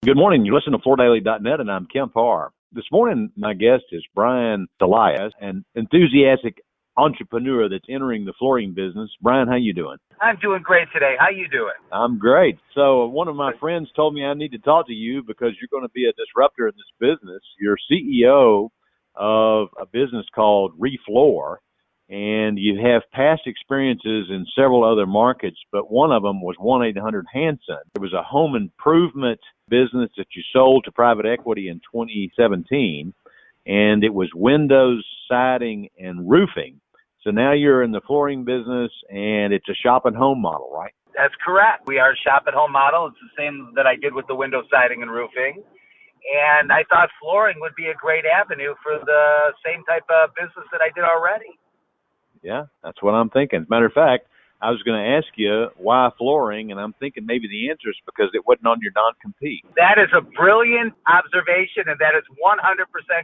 Good morning. You listen to FloorDaily.net, and I'm Kemp Harr. This morning, my guest is Brian Elias, an enthusiastic entrepreneur that's entering the flooring business. Brian, how you doing? I'm doing great today. How you doing? I'm great. So one of my friends told me I need to talk to you because you're going to be a disruptor in this business. You're CEO of a business called Refloor, and you have past experiences in several other markets, but one of them was 1-800-HANSON. It was a home improvement business that you sold to private equity in 2017, and it was windows, siding, and roofing. So now you're in the flooring business, and it's a shop and home model, right? That's correct. We are a shop at home model. It's the same that I did with the window siding and roofing. And I thought flooring would be a great avenue for the same type of business that I did already. Yeah, that's what I'm thinking. As a matter of fact, I was going to ask you why flooring, and I'm thinking maybe the answer is because it wasn't on your non-compete. That is a brilliant observation, and that is 100%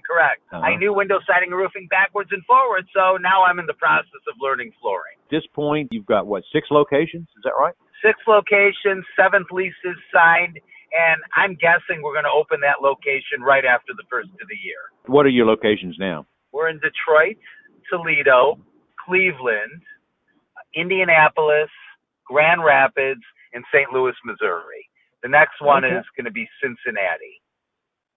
correct. I knew window siding and roofing backwards and forwards, so now I'm in the process of learning flooring. At this point, you've got, 6 locations? Is that right? 6 locations, 7th leases signed, and I'm guessing we're going to open that location right after the first of the year. What are your locations now? We're in Detroit, Toledo, Cleveland, Indianapolis, Grand Rapids, and St. Louis, Missouri. The next one is going to be Cincinnati.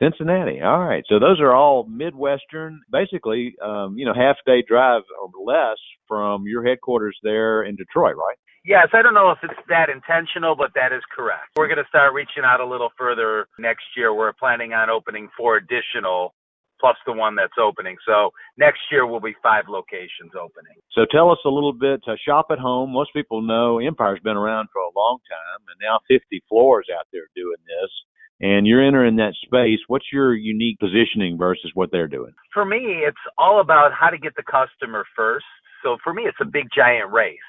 Cincinnati. All right. So those are all Midwestern, basically, half-day drive or less from your headquarters there in Detroit, right? Yes. I don't know if it's that intentional, but that is correct. We're going to start reaching out a little further next year. We're planning on opening 4 additional plus the one that's opening. So next year will be 5 locations opening. So tell us a little bit, shop at home. Most people know Empire's been around for a long time, and now 50 floors out there doing this. And you're entering that space. What's your unique positioning versus what they're doing? For me, it's all about how to get the customer first. So for me, it's a big, giant race.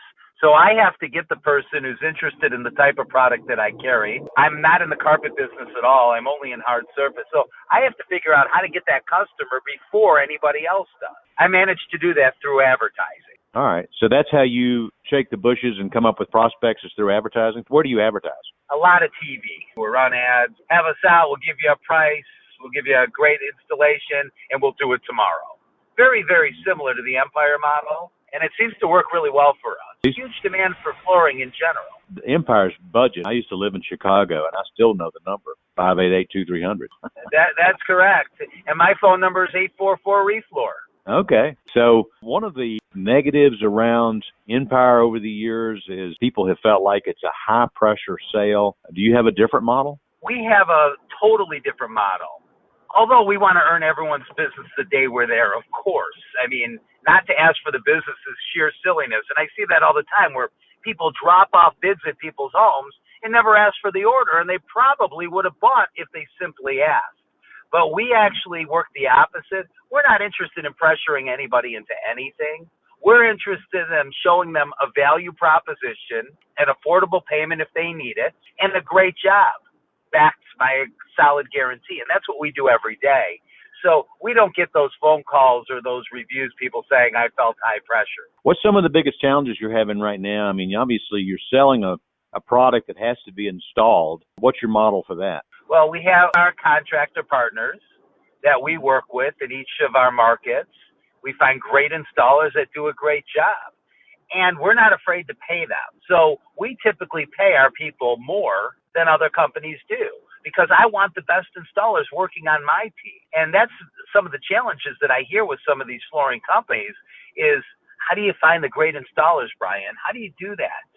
So I have to get the person who's interested in the type of product that I carry. I'm not in the carpet business at all. I'm only in hard surface. So I have to figure out how to get that customer before anybody else does. I managed to do that through advertising. All right. So that's how you shake the bushes and come up with prospects is through advertising. Where do you advertise? A lot of TV. We'll run ads. Have us out. We'll give you a price. We'll give you a great installation, and we'll do it tomorrow. Very, very similar to the Empire model. And it seems to work really well for us. Huge demand for flooring in general. The Empire's budget, I used to live in Chicago, and I still know the number, 588-2300. That's correct. And my phone number is 844-REFLOOR. Okay. So one of the negatives around Empire over the years is people have felt like it's a high-pressure sale. Do you have a different model? We have a totally different model. Although we want to earn everyone's business the day we're there, of course. I mean, not to ask for the business is sheer silliness. And I see that all the time where people drop off bids at people's homes and never ask for the order, and they probably would have bought if they simply asked. But we actually work the opposite. We're not interested in pressuring anybody into anything. We're interested in showing them a value proposition, an affordable payment if they need it, and a great job backed by a solid guarantee. And that's what we do every day. So we don't get those phone calls or those reviews, people saying, I felt high pressure. What's some of the biggest challenges you're having right now? I mean, obviously you're selling a product that has to be installed. What's your model for that? Well, we have our contractor partners that we work with in each of our markets. We find great installers that do a great job. And we're not afraid to pay them. So we typically pay our people more than other companies do, because I want the best installers working on my team. And that's some of the challenges that I hear with some of these flooring companies is, how do you find the great installers, Brian? How do you do that?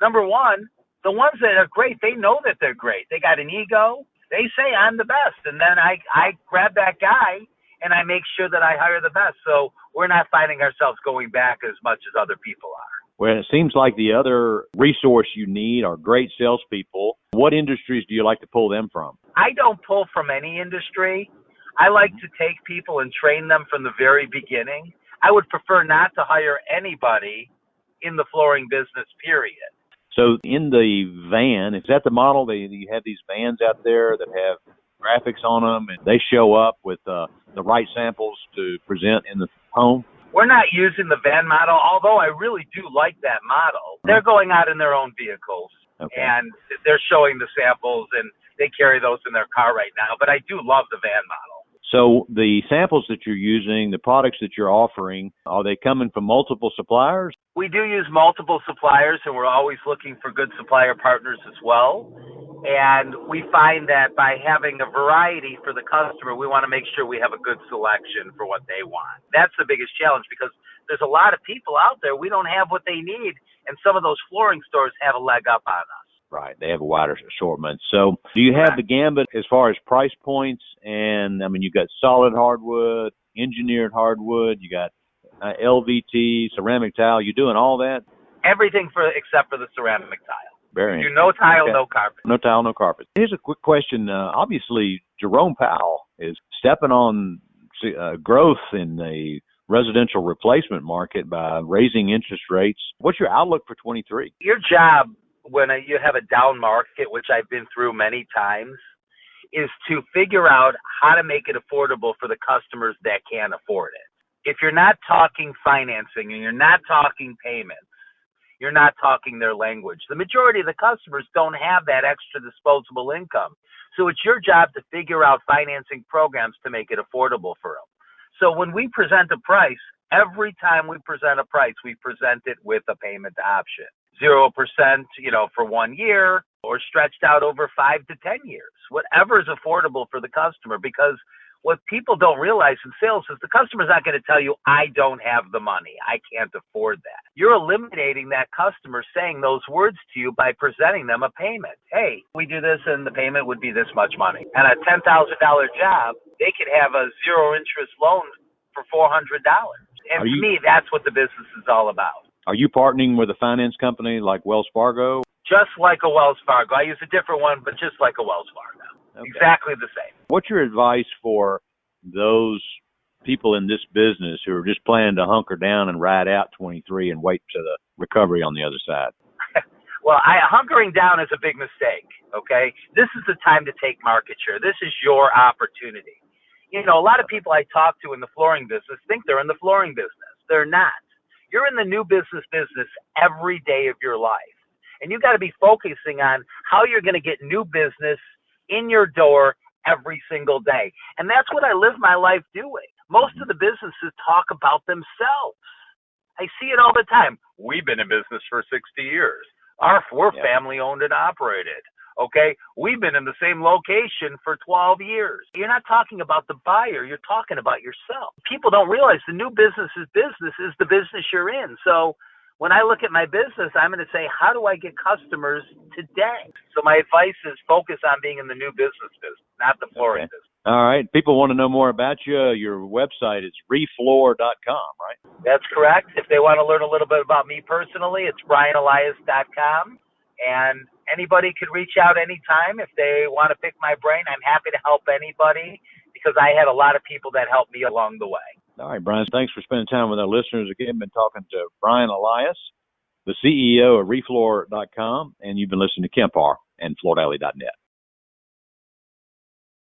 Number one, the ones that are great, they know that they're great. They got an ego. They say, I'm the best. And then I grab that guy and I make sure that I hire the best. So we're not finding ourselves going back as much as other people are. Well, it seems like the other resource you need are great salespeople. What industries do you like to pull them from? I don't pull from any industry. I like to take people and train them from the very beginning. I would prefer not to hire anybody in the flooring business, period. So in the van, is that the model? You have these vans out there that have graphics on them, and they show up with the right samples to present in the home? We're not using the van model, although I really do like that model. They're going out in their own vehicles, and they're showing the samples, and they carry those in their car right now. But I do love the van model. So the samples that you're using, the products that you're offering, are they coming from multiple suppliers? We do use multiple suppliers, and we're always looking for good supplier partners as well. And we find that by having a variety for the customer, we want to make sure we have a good selection for what they want. That's the biggest challenge, because there's a lot of people out there, we don't have what they need, and some of those flooring stores have a leg up on us. Right. They have a wider assortment. So do you have the gambit as far as price points? And I mean, you've got solid hardwood, engineered hardwood, you got LVT, ceramic tile. You doing all that? Everything except for the ceramic tile. Very You do no tile, okay. no carpet. No tile, no carpet. Here's a quick question. Obviously, Jerome Powell is stepping on growth in the residential replacement market by raising interest rates. What's your outlook for 23? Your job when you have a down market, which I've been through many times, is to figure out how to make it affordable for the customers that can't afford it. If you're not talking financing and you're not talking payments, you're not talking their language. The majority of the customers don't have that extra disposable income. So it's your job to figure out financing programs to make it affordable for them. So when we present a price, every time we present a price, we present it with a payment option. 0%, for 1 year, or stretched out over 5 to 10 years, whatever is affordable for the customer. Because what people don't realize in sales is the customer's not going to tell you, I don't have the money, I can't afford that. You're eliminating that customer saying those words to you by presenting them a payment. Hey, we do this and the payment would be this much money. And a $10,000 job, they could have a 0 interest loan for $400. And to me, that's what the business is all about. Are you partnering with a finance company like Wells Fargo? Just like a Wells Fargo. I use a different one, but just like a Wells Fargo. Okay. Exactly the same. What's your advice for those people in this business who are just planning to hunker down and ride out 23 and wait to the recovery on the other side? Well, hunkering down is a big mistake, okay? This is the time to take market share. This is your opportunity. A lot of people I talk to in the flooring business think they're in the flooring business. They're not. You're in the new business every day of your life. And you got to be focusing on how you're going to get new business in your door every single day. And that's what I live my life doing. Most of the businesses talk about themselves. I see it all the time. We've been in business for 60 years. We're family owned and operated. Okay, we've been in the same location for 12 years. You're not talking about the buyer, you're talking about yourself. People don't realize the new business is the business you're in. So when I look at my business, I'm going to say, how do I get customers today? So my advice is focus on being in the new business, not the flooring business. All right. People want to know more about you. Your website is refloor.com, right? That's correct. If they want to learn a little bit about me personally, it's brianelias.com. And anybody could reach out anytime if they want to pick my brain. I'm happy to help anybody because I had a lot of people that helped me along the way. All right, Brian, thanks for spending time with our listeners. Again, been talking to Brian Elias, the CEO of Refloor.com, and you've been listening to Kemp Harr and FloorDaily.net.